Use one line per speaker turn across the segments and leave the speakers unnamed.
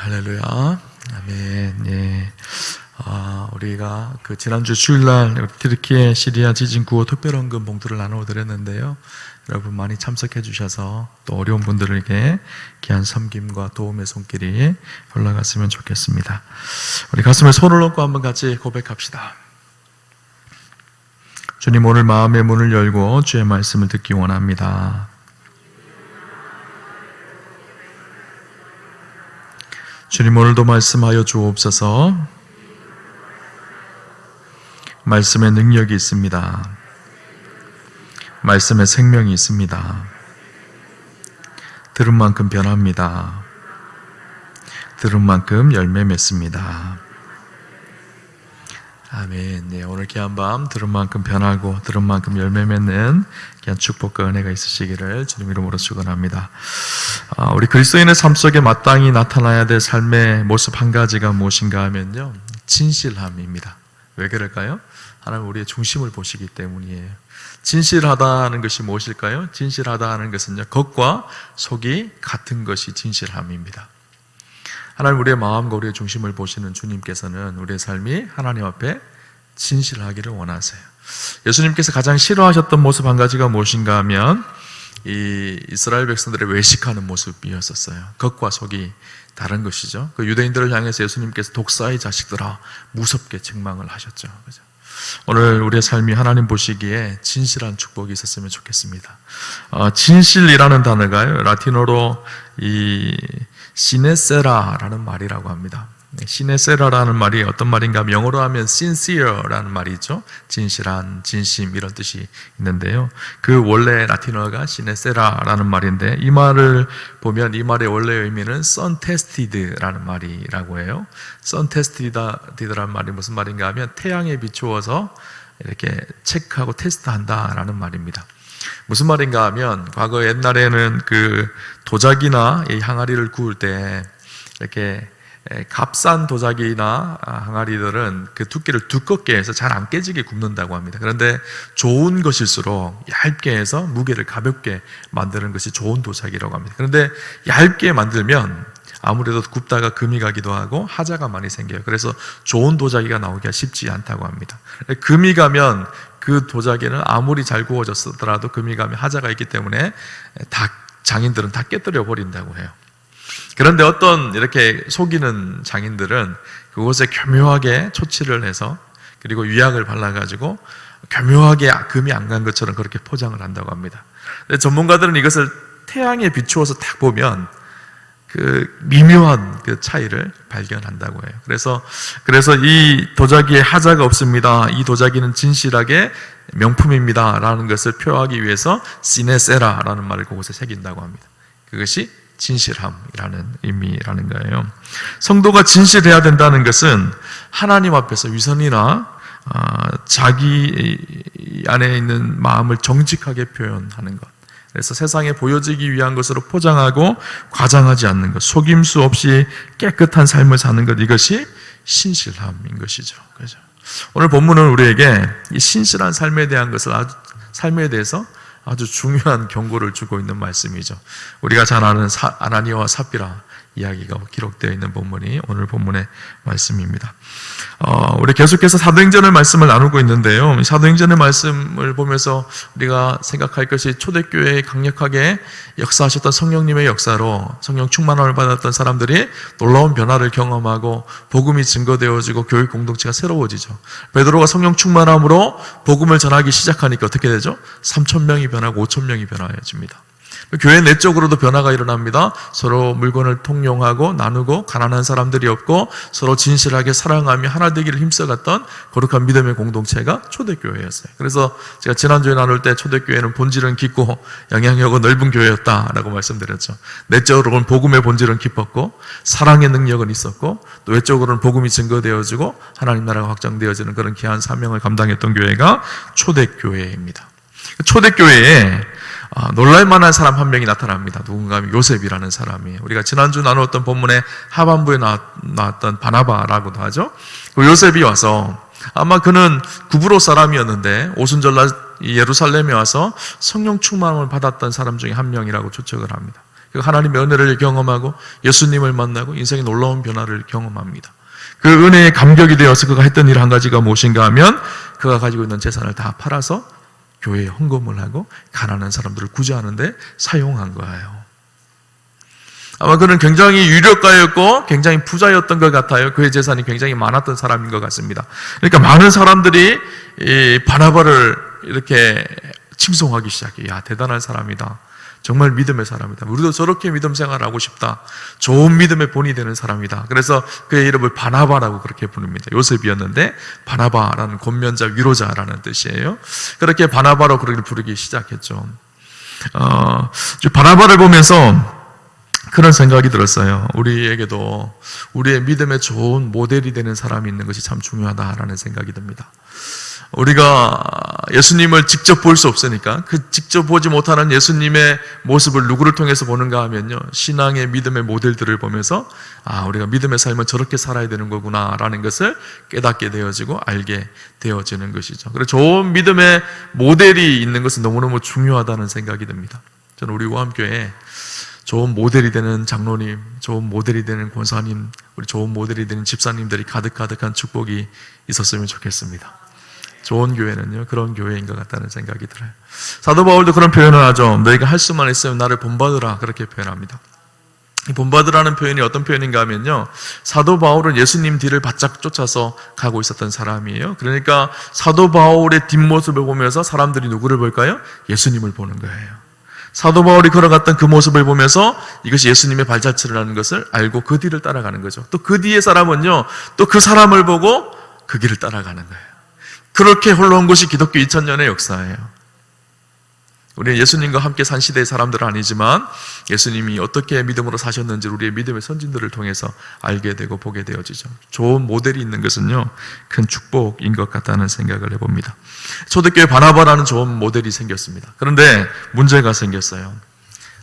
할렐루야. 아멘. 예. 우리가 지난주 주일날 튀르키예 시리아 지진 구호 특별헌금 봉투를 나누어 드렸는데요. 여러분 많이 참석해 주셔서 또 어려운 분들에게 귀한 섬김과 도움의 손길이 올라갔으면 좋겠습니다. 우리 가슴에 손을 얹고 한번 같이 고백합시다. 주님, 오늘 마음의 문을 열고 주의 말씀을 듣기 원합니다. 주님, 오늘도 말씀하여 주옵소서. 말씀에 능력이 있습니다. 말씀에 생명이 있습니다. 들은 만큼 변합니다. 들은 만큼 열매 맺습니다. 아멘. 네, 오늘 귀한 밤 들은 만큼 변하고 들은 만큼 열매 맺는 귀한 축복과 은혜가 있으시기를 주님 이름으로 축원합니다. 우리 그리스도인의 삶 속에 마땅히 나타나야 될 삶의 모습 한 가지가 무엇인가 하면요, 진실함입니다. 왜 그럴까요? 하나님 우리의 중심을 보시기 때문이에요. 진실하다는 것이 무엇일까요? 진실하다는 것은요, 겉과 속이 같은 것이 진실함입니다. 하나님 우리의 마음과 우리의 중심을 보시는 주님께서는 우리의 삶이 하나님 앞에 진실하기를 원하세요. 예수님께서 가장 싫어하셨던 모습 한 가지가 무엇인가 하면 이 이스라엘 백성들의 외식하는 모습이었었어요. 겉과 속이 다른 것이죠. 그 유대인들을 향해서 예수님께서 독사의 자식들아 무섭게 책망을 하셨죠. 그죠? 오늘 우리의 삶이 하나님 보시기에 진실한 축복이 있었으면 좋겠습니다. 진실이라는 단어가요, 라틴어로 이 시네세라라는 말이라고 합니다. 시네세라라는 말이 어떤 말인가 하면 영어로 하면 sincere라는 말이 있죠. 진실한, 진심 이런 뜻이 있는데요. 그 원래 라틴어가 시네세라라는 말인데, 이 말을 보면 이 말의 원래 의미는 sun-tested라는 말이라고 해요. sun-tested라는 말이 무슨 말인가 하면 태양에 비추어서 이렇게 체크하고 테스트한다라는 말입니다. 무슨 말인가 하면 과거 옛날에는 그 도자기나 이 항아리를 구울 때 이렇게 값싼 도자기나 항아리들은 그 두께를 두껍게 해서 잘 안 깨지게 굽는다고 합니다. 그런데 좋은 것일수록 얇게 해서 무게를 가볍게 만드는 것이 좋은 도자기라고 합니다. 그런데 얇게 만들면 아무래도 굽다가 금이 가기도 하고 하자가 많이 생겨요. 그래서 좋은 도자기가 나오기가 쉽지 않다고 합니다. 금이 가면 그 도자기는 아무리 잘 구워졌더라도 금이 가면 하자가 있기 때문에 장인들은 다 깨뜨려 버린다고 해요. 그런데 어떤 이렇게 속이는 장인들은 그곳에 교묘하게 초치를 해서 그리고 위약을 발라가지고 교묘하게 금이 안 간 것처럼 그렇게 포장을 한다고 합니다. 근데 전문가들은 이것을 태양에 비추어서 딱 보면 그 미묘한 그 차이를 발견한다고 해요. 그래서 이 도자기에 하자가 없습니다, 이 도자기는 진실하게 명품입니다 라는 것을 표하기 위해서 시네세라라는 말을 그곳에 새긴다고 합니다. 그것이 진실함이라는 의미라는 거예요. 성도가 진실해야 된다는 것은 하나님 앞에서 위선이나 자기 안에 있는 마음을 정직하게 표현하는 것, 그래서 세상에 보여지기 위한 것으로 포장하고 과장하지 않는 것, 속임수 없이 깨끗한 삶을 사는 것, 이것이 신실함인 것이죠. 그렇죠? 오늘 본문은 우리에게 이 신실한 삶에 대한 것을 삶에 대해서 아주 중요한 경고를 주고 있는 말씀이죠. 우리가 잘 아는 아나니아와 삽비라 이야기가 기록되어 있는 본문이 오늘 본문의 말씀입니다. 우리 계속해서 사도행전의 말씀을 나누고 있는데요. 사도행전의 말씀을 보면서 우리가 생각할 것이 초대교회에 강력하게 역사하셨던 성령님의 역사로 성령 충만함을 받았던 사람들이 놀라운 변화를 경험하고 복음이 증거되어지고 교회 공동체가 새로워지죠. 베드로가 성령 충만함으로 복음을 전하기 시작하니까 어떻게 되죠? 3,000명이 변하고 5,000명이 변화해집니다. 교회 내적으로도 변화가 일어납니다. 서로 물건을 통용하고 나누고 가난한 사람들이 없고 서로 진실하게 사랑하며 하나 되기를 힘써갔던 거룩한 믿음의 공동체가 초대교회였어요. 그래서 제가 지난주에 나눌 때 초대교회는 본질은 깊고 영향력은 넓은 교회였다라고 말씀드렸죠. 내적으로는 복음의 본질은 깊었고 사랑의 능력은 있었고 또 외적으로는 복음이 증거되어지고 하나님 나라가 확장되어지는 그런 귀한 사명을 감당했던 교회가 초대교회입니다. 초대교회에 놀랄만한 사람 한 명이 나타납니다. 누군가 하면 요셉이라는 사람이, 우리가 지난주 나누었던 본문의 하반부에 나왔던 바나바라고도 하죠. 그 요셉이 와서 아마 그는 구브로 사람이었는데 오순절날 예루살렘에 와서 성령 충만함을 받았던 사람 중에 한 명이라고 추측을 합니다. 하나님의 은혜를 경험하고 예수님을 만나고 인생의 놀라운 변화를 경험합니다. 그 은혜에 감격이 되어서 그가 했던 일 한 가지가 무엇인가 하면 그가 가지고 있는 재산을 다 팔아서 교회에 헌금을 하고 가난한 사람들을 구제하는 데 사용한 거예요. 아마 그는 굉장히 유력가였고 굉장히 부자였던 것 같아요. 그의 재산이 굉장히 많았던 사람인 것 같습니다. 그러니까 많은 사람들이 이 바나바를 이렇게 칭송하기 시작해요. 야, 대단한 사람이다. 정말 믿음의 사람이다. 우리도 저렇게 믿음 생활을 하고 싶다. 좋은 믿음의 본이 되는 사람이다. 그래서 그의 이름을 바나바라고 그렇게 부릅니다. 요셉이었는데 바나바라는 권면자, 위로자라는 뜻이에요. 그렇게 바나바로 그렇게 부르기 시작했죠. 바나바를 보면서 그런 생각이 들었어요. 우리에게도 우리의 믿음의 좋은 모델이 되는 사람이 있는 것이 참 중요하다라는 생각이 듭니다. 우리가 예수님을 직접 볼 수 없으니까 그 직접 보지 못하는 예수님의 모습을 누구를 통해서 보는가 하면요, 신앙의 믿음의 모델들을 보면서 우리가 믿음의 삶은 저렇게 살아야 되는 거구나 라는 것을 깨닫게 되어지고 알게 되어지는 것이죠. 그래서 좋은 믿음의 모델이 있는 것은 너무너무 중요하다는 생각이 듭니다. 저는 우리 우암교회에 좋은 모델이 되는 장로님, 좋은 모델이 되는 권사님, 우리 좋은 모델이 되는 집사님들이 가득가득한 축복이 있었으면 좋겠습니다. 좋은 교회는요, 그런 교회인 것 같다는 생각이 들어요. 사도 바울도 그런 표현을 하죠. 너희가 할 수만 있으면 나를 본받으라, 그렇게 표현합니다. 이 본받으라는 표현이 어떤 표현인가 하면요, 사도 바울은 예수님 뒤를 바짝 쫓아서 가고 있었던 사람이에요. 그러니까 사도 바울의 뒷모습을 보면서 사람들이 누구를 볼까요? 예수님을 보는 거예요. 사도 바울이 걸어갔던 그 모습을 보면서 이것이 예수님의 발자취라는 것을 알고 그 뒤를 따라가는 거죠. 또 그 뒤에 사람은요, 또 그 사람을 보고 그 길을 따라가는 거예요. 그렇게 흘러온 것이 기독교 2000년의 역사예요. 우리는 예수님과 함께 산 시대의 사람들은 아니지만 예수님이 어떻게 믿음으로 사셨는지 우리의 믿음의 선진들을 통해서 알게 되고 보게 되어지죠. 좋은 모델이 있는 것은요, 큰 축복인 것 같다는 생각을 해봅니다. 초대교회 바나바라는 좋은 모델이 생겼습니다. 그런데 문제가 생겼어요.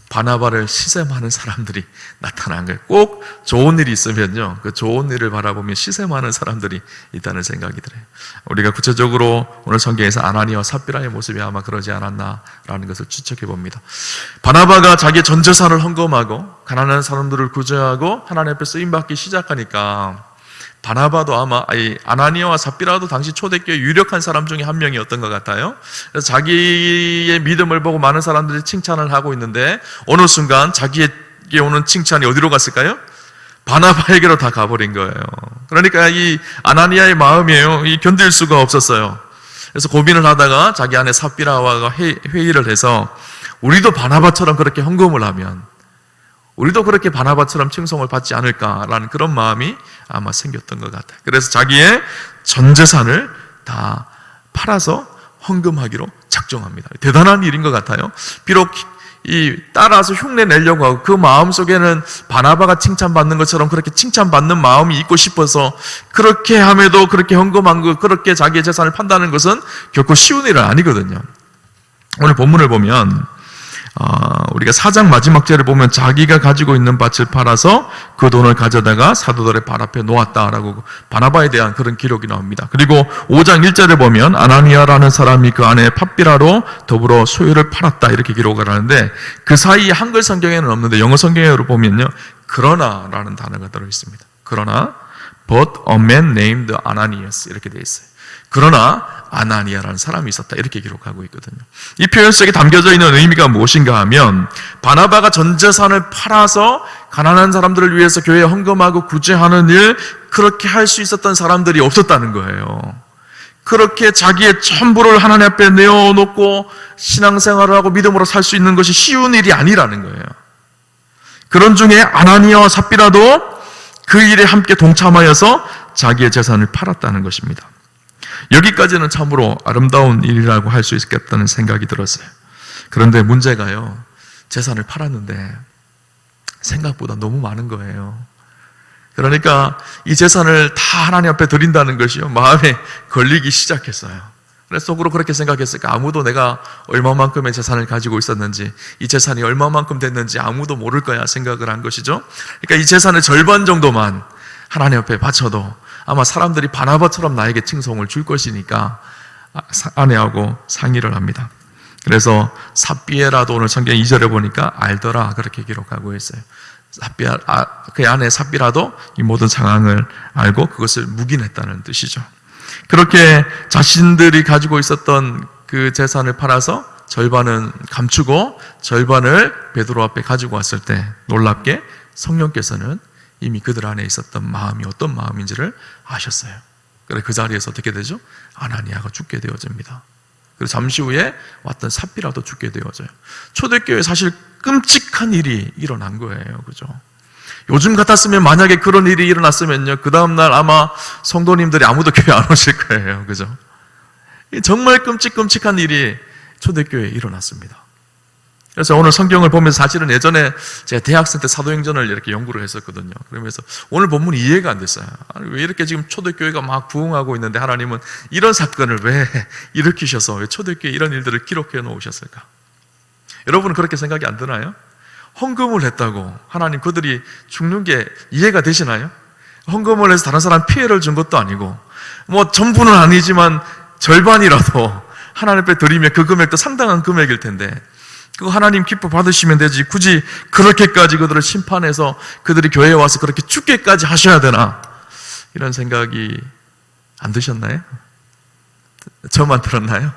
바나바를 시샘하는 사람들이 나타난 거예요. 꼭 좋은 일이 있으면요, 그 좋은 일을 바라보면 시샘하는 사람들이 있다는 생각이 들어요. 우리가 구체적으로 오늘 성경에서 아나니아와 삽비라의 모습이 아마 그러지 않았나라는 것을 추측해 봅니다. 바나바가 자기의 전 재산을 헌금하고 가난한 사람들을 구제하고 하나님 앞에 쓰임받기 시작하니까 바나바도 아마 아나니아와 삽비라도 당시 초대교회 유력한 사람 중에 한 명이었던 것 같아요. 그래서 자기의 믿음을 보고 많은 사람들이 칭찬을 하고 있는데 어느 순간 자기에게 오는 칭찬이 어디로 갔을까요? 바나바에게로 다 가버린 거예요. 그러니까 이 아나니아의 마음이에요. 견딜 수가 없었어요. 그래서 고민을 하다가 자기 아내 삽비라와 회의를 해서 우리도 바나바처럼 그렇게 헌금을 하면 우리도 그렇게 바나바처럼 칭송을 받지 않을까라는 그런 마음이 아마 생겼던 것 같아요. 그래서 자기의 전 재산을 다 팔아서 헌금하기로 작정합니다. 대단한 일인 것 같아요. 비록 따라서 흉내 내려고 하고 그 마음 속에는 바나바가 칭찬받는 것처럼 그렇게 칭찬받는 마음이 있고 싶어서 그렇게 함에도 그렇게 헌금한 거, 그렇게 자기의 재산을 판다는 것은 결코 쉬운 일은 아니거든요. 오늘 본문을 보면 우리가 4장 마지막 절을 보면 자기가 가지고 있는 밭을 팔아서 그 돈을 가져다가 사도들의 발 앞에 놓았다라고 바나바에 대한 그런 기록이 나옵니다. 그리고 5장 1절을 보면 아나니아라는 사람이 그 아내 팝비라로 더불어 소유를 팔았다 이렇게 기록을 하는데 그 사이에 한글 성경에는 없는데 영어 성경으로 보면요, 그러나라는 단어가 들어있습니다. 그러나 but a man named Ananias 이렇게 되어 있어요. 그러나 아나니아라는 사람이 있었다 이렇게 기록하고 있거든요. 이 표현 속에 담겨져 있는 의미가 무엇인가 하면 바나바가 전 재산을 팔아서 가난한 사람들을 위해서 교회에 헌금하고 구제하는 일, 그렇게 할 수 있었던 사람들이 없었다는 거예요. 그렇게 자기의 전부를 하나님 앞에 내어놓고 신앙생활을 하고 믿음으로 살 수 있는 것이 쉬운 일이 아니라는 거예요. 그런 중에 아나니아와 삽비라도 그 일에 함께 동참하여서 자기의 재산을 팔았다는 것입니다. 여기까지는 참으로 아름다운 일이라고 할 수 있겠다는 생각이 들었어요. 그런데 문제가요, 재산을 팔았는데 생각보다 너무 많은 거예요. 그러니까 이 재산을 다 하나님 앞에 드린다는 것이요, 마음에 걸리기 시작했어요. 그래서 속으로 그렇게 생각했을까? 아무도 내가 얼마만큼의 재산을 가지고 있었는지, 이 재산이 얼마만큼 됐는지 아무도 모를 거야 생각을 한 것이죠. 그러니까 이 재산의 절반 정도만 하나님 앞에 바쳐도 아마 사람들이 바나바처럼 나에게 칭송을 줄 것이니까 아내하고 상의를 합니다. 그래서 삽비에라도 오늘 성경 2절에 보니까 알더라 그렇게 기록하고 있어요. 그 안에 삽비라도 이 모든 상황을 알고 그것을 묵인했다는 뜻이죠. 그렇게 자신들이 가지고 있었던 그 재산을 팔아서 절반은 감추고 절반을 베드로 앞에 가지고 왔을 때 놀랍게 성령께서는 이미 그들 안에 있었던 마음이 어떤 마음인지를 아셨어요. 그래서 그 자리에서 어떻게 되죠? 아나니아가 죽게 되어집니다. 그리고 잠시 후에 왔던 삽비라도 죽게 되어져요. 초대교회에 사실 끔찍한 일이 일어난 거예요. 그죠? 요즘 같았으면 만약에 그런 일이 일어났으면요, 그 다음날 아마 성도님들이 아무도 교회 안 오실 거예요. 그죠? 정말 끔찍한 일이 초대교회에 일어났습니다. 그래서 오늘 성경을 보면서 사실은 예전에 제가 대학생 때 사도행전을 이렇게 연구를 했었거든요. 그러면서 오늘 본문이 이해가 안 됐어요. 아니, 왜 이렇게 지금 초대교회가 막 부흥하고 있는데 하나님은 이런 사건을 왜 일으키셔서 왜 초대교회에 이런 일들을 기록해 놓으셨을까? 여러분은 그렇게 생각이 안 드나요? 헌금을 했다고 하나님 그들이 죽는 게 이해가 되시나요? 헌금을 해서 다른 사람 피해를 준 것도 아니고 뭐 전부는 아니지만 절반이라도 하나님 앞에 드리면 그 금액도 상당한 금액일 텐데 그거 하나님 기뻐 받으시면 되지 굳이 그렇게까지 그들을 심판해서 그들이 교회에 와서 그렇게 죽게까지 하셔야 되나? 이런 생각이 안 드셨나요? 저만 들었나요?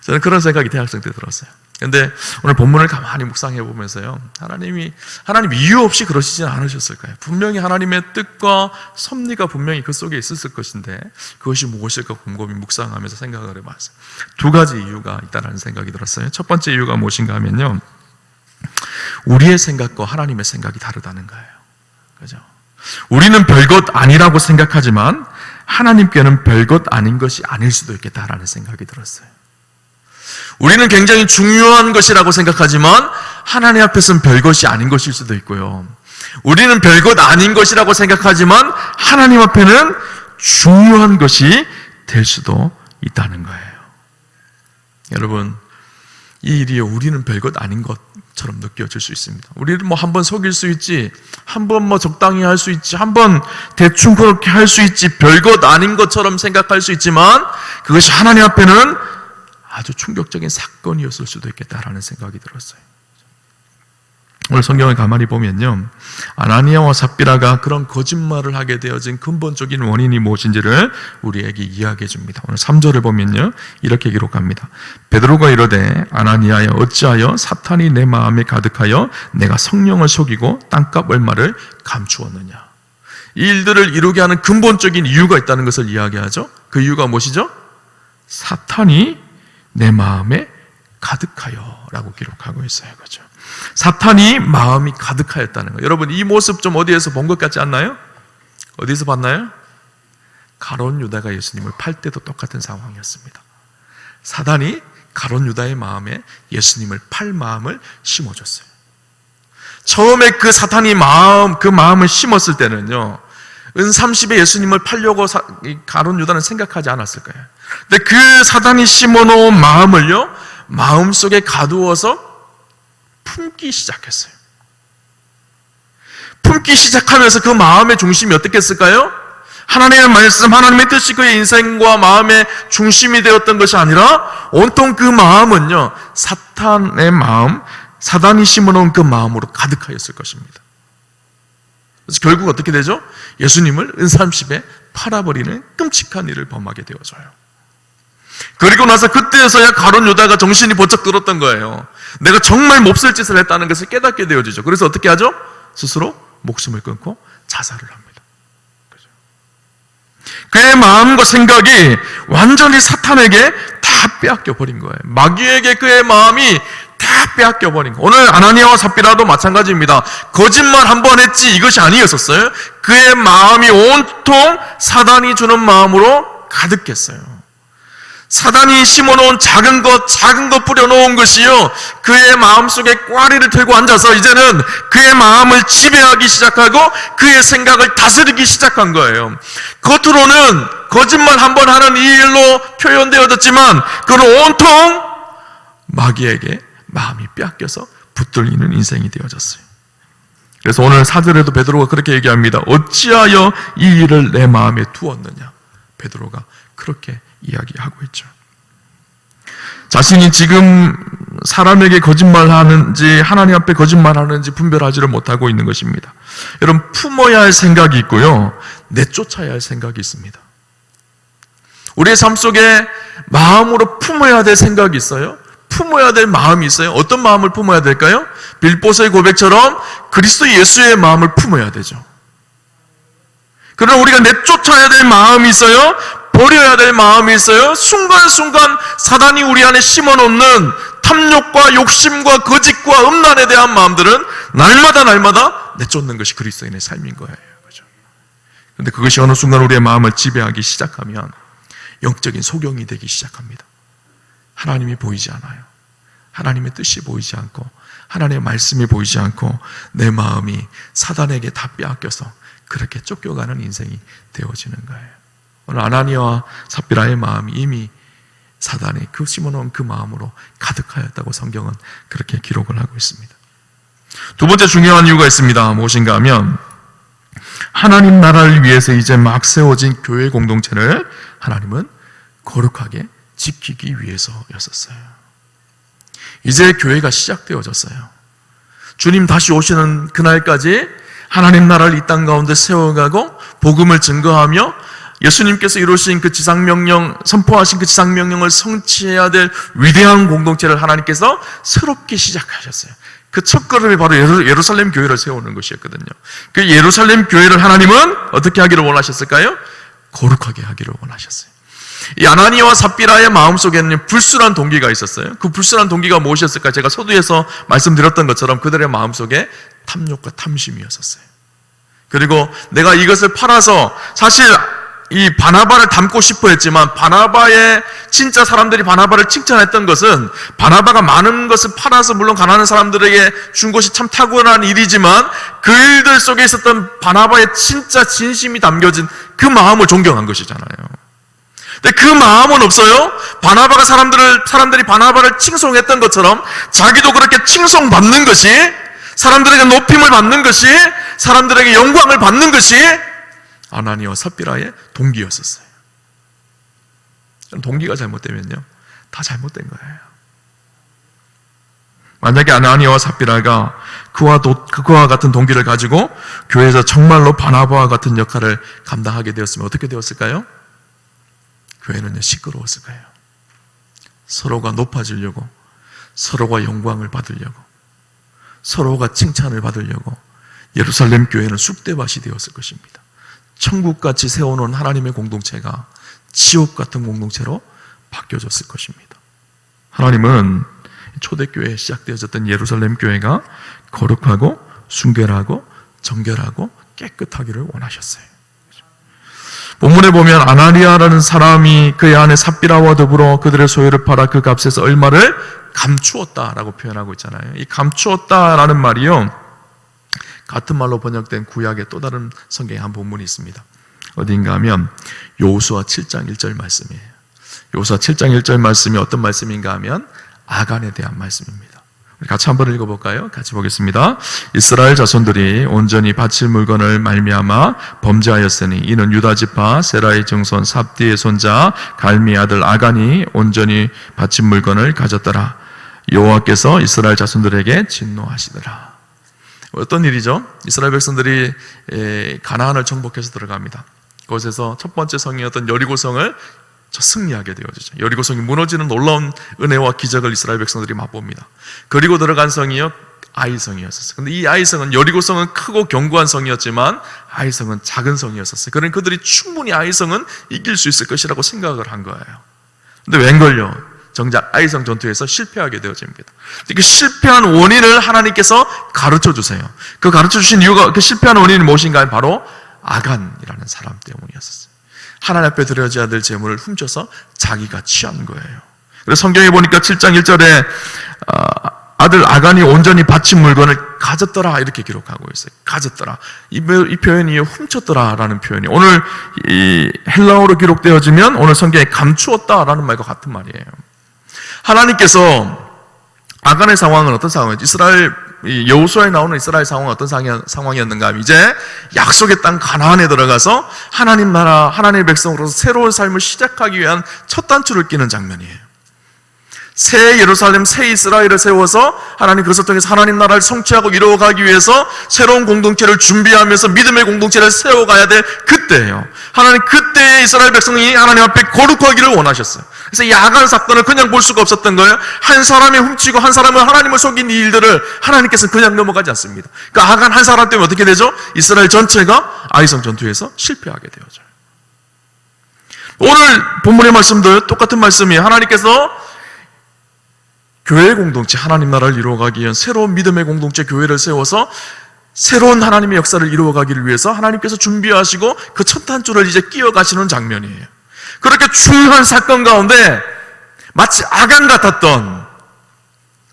저는 그런 생각이 대학생 때 들었어요. 근데 오늘 본문을 가만히 묵상해 보면서요, 하나님 이유 없이 그러시진 않으셨을 거예요. 분명히 하나님의 뜻과 섭리가 분명히 그 속에 있었을 것인데 그것이 무엇일까 곰곰이 묵상하면서 생각을 해봤어요. 두 가지 이유가 있다는 생각이 들었어요. 첫 번째 이유가 무엇인가 하면요, 우리의 생각과 하나님의 생각이 다르다는 거예요. 그죠? 우리는 별것 아니라고 생각하지만 하나님께는 별것 아닌 것이 아닐 수도 있겠다라는 생각이 들었어요. 우리는 굉장히 중요한 것이라고 생각하지만 하나님 앞에서는 별것이 아닌 것일 수도 있고요. 우리는 별것 아닌 것이라고 생각하지만 하나님 앞에는 중요한 것이 될 수도 있다는 거예요. 여러분, 이 일이 우리는 별것 아닌 것처럼 느껴질 수 있습니다. 우리는 뭐 한 번 속일 수 있지, 한 번 뭐 적당히 할 수 있지, 한 번 대충 그렇게 할 수 있지, 별것 아닌 것처럼 생각할 수 있지만 그것이 하나님 앞에는 아주 충격적인 사건이었을 수도 있겠다라는 생각이 들었어요. 오늘 성경을 가만히 보면요, 아나니아와 삽비라가 그런 거짓말을 하게 되어진 근본적인 원인이 무엇인지를 우리에게 이야기해 줍니다. 오늘 3절을 보면요, 이렇게 기록합니다. 베드로가 이르되 아나니아여 어찌하여 사탄이 내 마음에 가득하여 내가 성령을 속이고 땅값 얼마를 감추었느냐. 이 일들을 이루게 하는 근본적인 이유가 있다는 것을 이야기하죠. 그 이유가 무엇이죠? 사탄이 내 마음에 가득하여 라고 기록하고 있어요. 그죠? 사탄이 마음이 가득하였다는 거예요. 여러분, 이 모습 좀 어디에서 본 것 같지 않나요? 어디서 봤나요? 가룟 유다가 예수님을 팔 때도 똑같은 상황이었습니다. 사단이 가룟 유다의 마음에 예수님을 팔 마음을 심어줬어요. 처음에 그 사탄이 그 마음을 심었을 때는요, 은 30에 예수님을 팔려고 가룟 유다는 생각하지 않았을 거예요. 근데 그 사단이 심어놓은 마음을요, 마음속에 가두어서 품기 시작했어요. 품기 시작하면서 그 마음의 중심이 어떻게 했을까요? 하나님의 말씀, 하나님의 뜻이 그의 인생과 마음의 중심이 되었던 것이 아니라 온통 그 마음은요, 사탄의 마음, 사단이 심어놓은 그 마음으로 가득하였을 것입니다. 그래서 결국 어떻게 되죠? 예수님을 은30에 팔아버리는 끔찍한 일을 범하게 되어져요. 그리고 나서 그때에서야 가룟 유다가 정신이 번쩍 들었던 거예요. 내가 정말 몹쓸 짓을 했다는 것을 깨닫게 되어지죠. 그래서 어떻게 하죠? 스스로 목숨을 끊고 자살을 합니다. 그죠? 그의 마음과 생각이 완전히 사탄에게 다 빼앗겨 버린 거예요. 마귀에게 그의 마음이 다 빼앗겨 버린 거예요. 오늘 아나니아와 삽비라도 마찬가지입니다. 거짓말 한 번 했지 이것이 아니었었어요. 그의 마음이 온통 사단이 주는 마음으로 가득했어요. 사단이 심어놓은 작은 것 뿌려놓은 것이요, 그의 마음속에 꽈리를 들고 앉아서 이제는 그의 마음을 지배하기 시작하고 그의 생각을 다스리기 시작한 거예요. 겉으로는 거짓말 한 번 하는 이 일로 표현되어졌지만 그는 온통 마귀에게 마음이 빼앗겨서 붙들리는 인생이 되어졌어요. 그래서 오늘 4절에도 베드로가 그렇게 얘기합니다. 어찌하여 이 일을 내 마음에 두었느냐. 베드로가 그렇게 이야기하고 있죠. 자신이 지금 사람에게 거짓말하는지 하나님 앞에 거짓말하는지 분별하지를 못하고 있는 것입니다. 여러분, 품어야 할 생각이 있고요, 내쫓아야 할 생각이 있습니다. 우리의 삶 속에 마음으로 품어야 될 생각이 있어요. 품어야 될 마음이 있어요. 어떤 마음을 품어야 될까요? 빌보서의 고백처럼 그리스도 예수의 마음을 품어야 되죠. 그러나 우리가 내쫓아야 될 마음이 있어요. 버려야 될 마음이 있어요. 순간순간 사단이 우리 안에 심어놓는 탐욕과 욕심과 거짓과 음란에 대한 마음들은 날마다 내쫓는 것이 그리스도인의 삶인 거예요. 그죠? 그런데 그것이 어느 순간 우리의 마음을 지배하기 시작하면 영적인 소경이 되기 시작합니다. 하나님이 보이지 않아요. 하나님의 뜻이 보이지 않고 하나님의 말씀이 보이지 않고 내 마음이 사단에게 다 빼앗겨서 그렇게 쫓겨가는 인생이 되어지는 거예요. 오늘 아나니아와 삽비라의 마음이 이미 사단이 그 심어놓은 그 마음으로 가득하였다고 성경은 그렇게 기록을 하고 있습니다. 두 번째 중요한 이유가 있습니다. 무엇인가 하면 하나님 나라를 위해서 이제 막 세워진 교회 공동체를 하나님은 거룩하게 지키기 위해서였었어요. 이제 교회가 시작되어졌어요. 주님 다시 오시는 그날까지 하나님 나라를 이 땅 가운데 세워가고 복음을 증거하며 예수님께서 이루신 그 지상명령, 선포하신 그 지상명령을 성취해야 될 위대한 공동체를 하나님께서 새롭게 시작하셨어요. 그 첫걸음이 바로 예루살렘 교회를 세우는 것이었거든요. 그 예루살렘 교회를 하나님은 어떻게 하기를 원하셨을까요? 거룩하게 하기를 원하셨어요. 이 아나니아와 삽비라의 마음속에는 불순한 동기가 있었어요. 그 불순한 동기가 무엇이었을까? 제가 서두에서 말씀드렸던 것처럼 그들의 마음속에 탐욕과 탐심이었었어요. 그리고 내가 이것을 팔아서 사실 이 바나바를 닮고 싶어 했지만 바나바의 진짜 사람들이 바나바를 칭찬했던 것은 바나바가 많은 것을 팔아서 물론 가난한 사람들에게 준 것이 참 탁월한 일이지만 그 일들 속에 있었던 바나바의 진짜 진심이 담겨진 그 마음을 존경한 것이잖아요. 근데 그 마음은 없어요. 바나바가 사람들이 바나바를 칭송했던 것처럼 자기도 그렇게 칭송받는 것이, 사람들에게 높임을 받는 것이, 사람들에게 영광을 받는 것이 아나니아와 삽비라의 동기였었어요. 동기가 잘못되면요, 다 잘못된 거예요. 만약에 아나니아와 삽비라가 그와 같은 동기를 가지고 교회에서 정말로 바나바와 같은 역할을 감당하게 되었으면 어떻게 되었을까요? 교회는요, 시끄러웠을 거예요. 서로가 높아지려고, 서로가 영광을 받으려고, 서로가 칭찬을 받으려고 예루살렘 교회는 쑥대밭이 되었을 것입니다. 천국같이 세워놓은 하나님의 공동체가 지옥 같은 공동체로 바뀌어졌을 것입니다. 하나님은 초대교회에 시작되어졌던 예루살렘 교회가 거룩하고 순결하고 정결하고 깨끗하기를 원하셨어요. 본문에 보면 아나니아라는 사람이 그의 아내 삽비라와 더불어 그들의 소유를 팔아 그 값에서 얼마를 감추었다라고 표현하고 있잖아요. 이 감추었다라는 말이요, 같은 말로 번역된 구약의 또 다른 성경에 한 본문이 있습니다. 어딘가 하면 여호수아 7장 1절 말씀이에요. 여호수아 7장 1절 말씀이 어떤 말씀인가 하면 아간에 대한 말씀입니다. 우리 같이 한번 읽어볼까요? 같이 보겠습니다. 이스라엘 자손들이 온전히 바칠 물건을 말미암아 범죄하였으니 이는 유다 지파 세라의 증손 삽디의 손자 갈미의 아들 아간이 온전히 바친 물건을 가졌더라. 여호와께서 이스라엘 자손들에게 진노하시더라. 어떤 일이죠? 이스라엘 백성들이 가나안을 정복해서 들어갑니다. 그곳에서 첫 번째 성이었던 여리고성을 승리하게 되어지죠. 여리고성이 무너지는 놀라운 은혜와 기적을 이스라엘 백성들이 맛봅니다. 그리고 들어간 성이요, 아이성이었었어요. 근데 이 아이성은, 여리고성은 크고 견고한 성이었지만 아이성은 작은 성이었었어요. 그러니 그들이 충분히 아이성은 이길 수 있을 것이라고 생각을 한 거예요. 근데 웬걸요? 정작 아이성 전투에서 실패하게 되어집니다. 그 실패한 원인을 하나님께서 가르쳐 주세요. 그 가르쳐 주신 이유가, 그 실패한 원인이 무엇인가? 바로 아간이라는 사람 때문이었어요. 하나님 앞에 드려져야 될 재물을 훔쳐서 자기가 취한 거예요. 그래서 성경에 보니까 7장 1절에 아들 아간이 온전히 바친 물건을 가졌더라 이렇게 기록하고 있어요. 가졌더라. 이 표현이 훔쳤더라라는 표현이 오늘 이 헬라어로 기록되어지면 오늘 성경에 감추었다라는 말과 같은 말이에요. 하나님께서 아간의 상황은 어떤 상황이었지? 여호수아에 나오는 이스라엘 상황은 어떤 상황이었는가 하면 이제 약속의 땅 가나안에 들어가서 하나님 나라, 하나님의 백성으로서 새로운 삶을 시작하기 위한 첫 단추를 끼는 장면이에요. 새 예루살렘, 새 이스라엘을 세워서 하나님 그것을 통해서 하나님 나라를 성취하고 이루어가기 위해서 새로운 공동체를 준비하면서 믿음의 공동체를 세워가야 될 그때예요. 하나님 그때의 이스라엘 백성이 하나님 앞에 거룩하기를 원하셨어요. 그래서 이 아간 사건을 그냥 볼 수가 없었던 거예요. 한 사람이 훔치고 한 사람은 하나님을 속인 이 일들을 하나님께서는 그냥 넘어가지 않습니다. 그러니까 아간 한 사람 때문에 어떻게 되죠? 이스라엘 전체가 아이성 전투에서 실패하게 되어져요. 오늘 본문의 말씀도 똑같은 말씀이에요. 하나님께서 교회 공동체, 하나님 나라를 이루어가기 위한 새로운 믿음의 공동체 교회를 세워서 새로운 하나님의 역사를 이루어가기를 위해서 하나님께서 준비하시고 그 첫 한 줄을 이제 끼워가시는 장면이에요. 그렇게 중요한 사건 가운데 마치 아간 같았던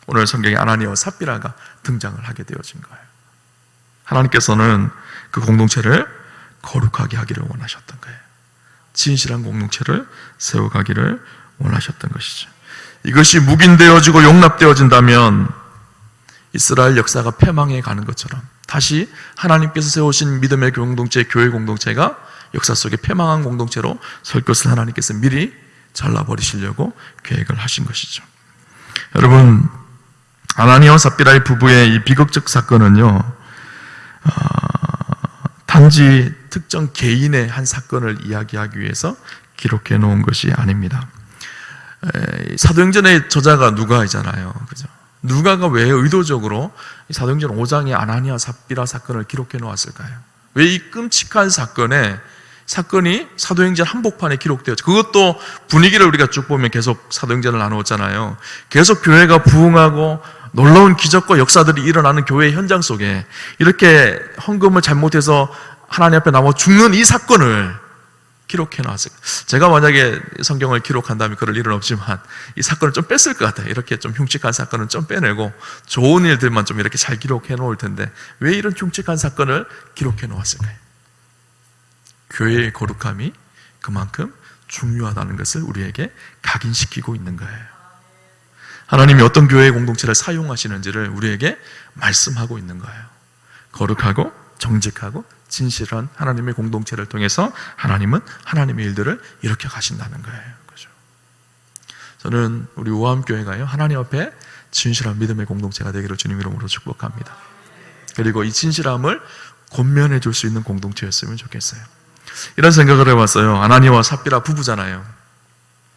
오늘 성경에 아나니아와 삽비라가 등장을 하게 되어진 거예요. 하나님께서는 그 공동체를 거룩하게 하기를 원하셨던 거예요. 진실한 공동체를 세워가기를 원하셨던 것이죠. 이것이 묵인되어지고 용납되어진다면 이스라엘 역사가 패망해 가는 것처럼 다시 하나님께서 세우신 믿음의 공동체, 교회 공동체가 역사 속에 패망한 공동체로 설 것을 하나님께서 미리 잘라버리시려고 계획을 하신 것이죠. 여러분, 아나니아와 삽비라의 부부의 이 비극적 사건은요, 단지 특정 개인의 한 사건을 이야기하기 위해서 기록해 놓은 것이 아닙니다. 사도행전의 저자가 누가이잖아요. 그죠? 누가가 왜 의도적으로 사도행전 5장에 아나니아 삽비라 사건을 기록해 놓았을까요? 왜 이 끔찍한 사건이 사도행전 한복판에 기록되었죠. 그것도 분위기를 우리가 쭉 보면 계속 사도행전을 나누었잖아요. 계속 교회가 부흥하고 놀라운 기적과 역사들이 일어나는 교회의 현장 속에 이렇게 헌금을 잘못해서 하나님 앞에 나와 죽는 이 사건을 기록해 놨어요. 제가 만약에 성경을 기록한다면 그럴 일은 없지만 이 사건을 좀 뺐을 것 같아요. 이렇게 좀 흉측한 사건은 좀 빼내고 좋은 일들만 좀 이렇게 잘 기록해 놓을 텐데 왜 이런 흉측한 사건을 기록해 놓았을까요? 교회의 거룩함이 그만큼 중요하다는 것을 우리에게 각인시키고 있는 거예요. 하나님이 어떤 교회의 공동체를 사용하시는지를 우리에게 말씀하고 있는 거예요. 거룩하고 정직하고 진실한 하나님의 공동체를 통해서 하나님은 하나님의 일들을 이렇게 가신다는 거예요. 그죠? 저는 우리 우암교회가요, 하나님 앞에 진실한 믿음의 공동체가 되기를 주님 이름으로 축복합니다. 그리고 이 진실함을 권면해 줄 수 있는 공동체였으면 좋겠어요. 이런 생각을 해봤어요. 아나니아와 삽비라 부부잖아요.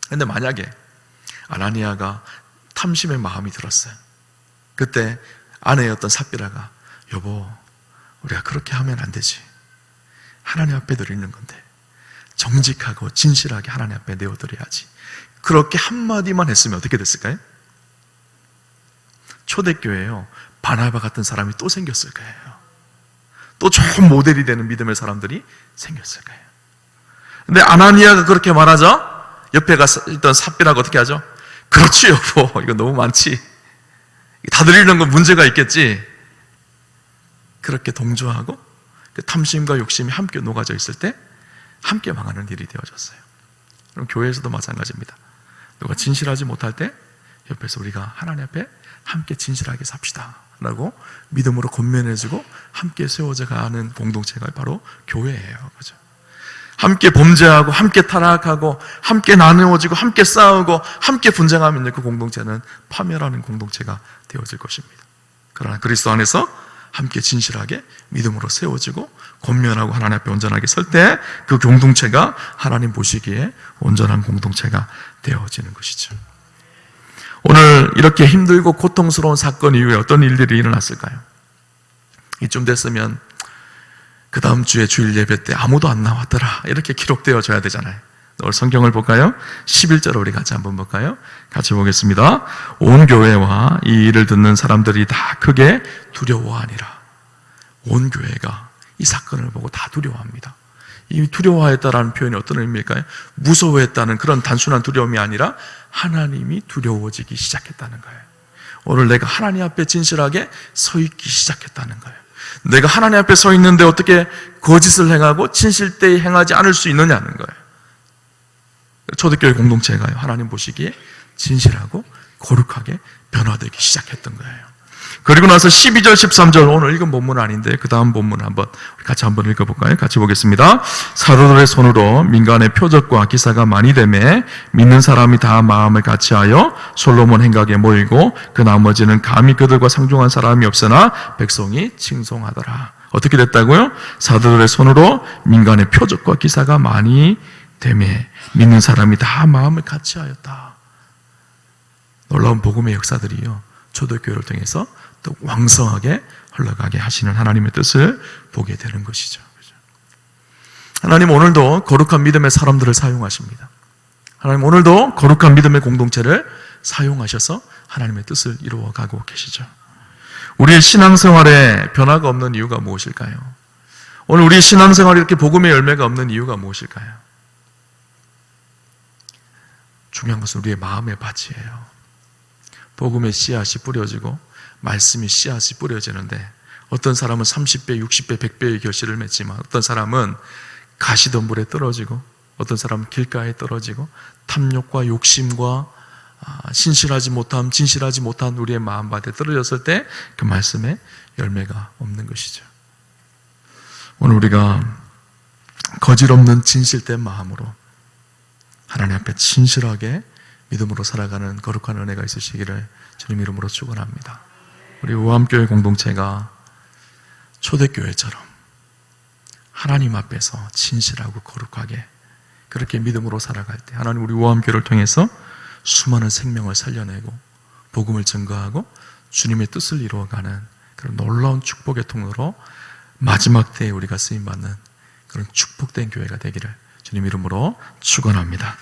근데 만약에 아나니아가 탐심의 마음이 들었어요. 그때 아내였던 삽비라가 여보, 우리가 그렇게 하면 안 되지. 하나님 앞에 드리는 건데 정직하고 진실하게 하나님 앞에 내어드려야지. 그렇게 한마디만 했으면 어떻게 됐을까요? 초대교회에요, 바나바 같은 사람이 또 생겼을 거예요. 또 좋은 모델이 되는 믿음의 사람들이 생겼을 거예요. 근데 아나니아가 그렇게 말하자 옆에 있던 삽비라가 어떻게 하죠? 그렇지 여보, 이거 너무 많지. 다 드리는 건 문제가 있겠지. 그렇게 동조하고 그 탐심과 욕심이 함께 녹아져 있을 때 함께 망하는 일이 되어졌어요. 그럼 교회에서도 마찬가지입니다. 누가 진실하지 못할 때 옆에서 우리가 하나님 앞에 함께 진실하게 삽시다 라고 믿음으로 권면해주고 함께 세워져 가는 공동체가 바로 교회예요. 그죠? 함께 범죄하고 함께 타락하고 함께 나누어지고 함께 싸우고 함께 분쟁하며 있는 그 공동체는 파멸하는 공동체가 되어질 것입니다. 그러나 그리스도 안에서 함께 진실하게 믿음으로 세워지고 권면하고 하나님 앞에 온전하게 설 때 그 공동체가 하나님 보시기에 온전한 공동체가 되어지는 것이죠. 오늘 이렇게 힘들고 고통스러운 사건 이후에 어떤 일들이 일어났을까요? 이쯤 됐으면 그 다음 주에 주일 예배 때 아무도 안 나왔더라 이렇게 기록되어져야 되잖아요. 오늘 성경을 볼까요? 11절 우리 같이 한번 볼까요? 같이 보겠습니다. 온 교회와 이 일을 듣는 사람들이 다 크게 두려워하니라. 온 교회가 이 사건을 보고 다 두려워합니다. 이 두려워했다라는 표현이 어떤 의미일까요? 무서워했다는 그런 단순한 두려움이 아니라 하나님이 두려워지기 시작했다는 거예요. 오늘 내가 하나님 앞에 진실하게 서 있기 시작했다는 거예요. 내가 하나님 앞에 서 있는데 어떻게 거짓을 행하고 진실되이 행하지 않을 수 있느냐는 거예요. 초대교회 공동체가요, 하나님 보시기에 진실하고 거룩하게 변화되기 시작했던 거예요. 그리고 나서 12절, 13절, 오늘 읽은 본문은 아닌데 그 다음 본문 같이 한번 읽어볼까요? 같이 보겠습니다. 사도들의 손으로 민간의 표적과 기사가 많이 되매 믿는 사람이 다 마음을 같이하여 솔로몬 행각에 모이고 그 나머지는 감히 그들과 상종한 사람이 없으나 백성이 칭송하더라. 어떻게 됐다고요? 사도들의 손으로 민간의 표적과 기사가 많이 되매 믿는 사람이 다 마음을 같이하였다. 놀라운 복음의 역사들이요, 초대교회를 통해서 또 왕성하게 흘러가게 하시는 하나님의 뜻을 보게 되는 것이죠. 하나님 오늘도 거룩한 믿음의 사람들을 사용하십니다. 하나님 오늘도 거룩한 믿음의 공동체를 사용하셔서 하나님의 뜻을 이루어가고 계시죠. 우리의 신앙생활에 변화가 없는 이유가 무엇일까요? 오늘 우리의 신앙생활에 이렇게 복음의 열매가 없는 이유가 무엇일까요? 중요한 것은 우리의 마음의 밭이에요. 복음의 씨앗이 뿌려지고 말씀이 씨앗이 뿌려지는데 어떤 사람은 30배, 60배, 100배의 결실을 맺지만 어떤 사람은 가시덤불에 떨어지고 어떤 사람은 길가에 떨어지고 탐욕과 욕심과 진실하지 못한 우리의 마음밭에 떨어졌을 때 그 말씀에 열매가 없는 것이죠. 오늘 우리가 거짓없는 진실된 마음으로 하나님 앞에 진실하게 믿음으로 살아가는 거룩한 은혜가 있으시기를 주님 이름으로 축원합니다. 우리 우암교회 공동체가 초대교회처럼 하나님 앞에서 진실하고 거룩하게 그렇게 믿음으로 살아갈 때 하나님 우리 우암교회를 통해서 수많은 생명을 살려내고 복음을 증거하고 주님의 뜻을 이루어가는 그런 놀라운 축복의 통로로 마지막 때에 우리가 쓰임받는 그런 축복된 교회가 되기를 주님 이름으로 축원합니다.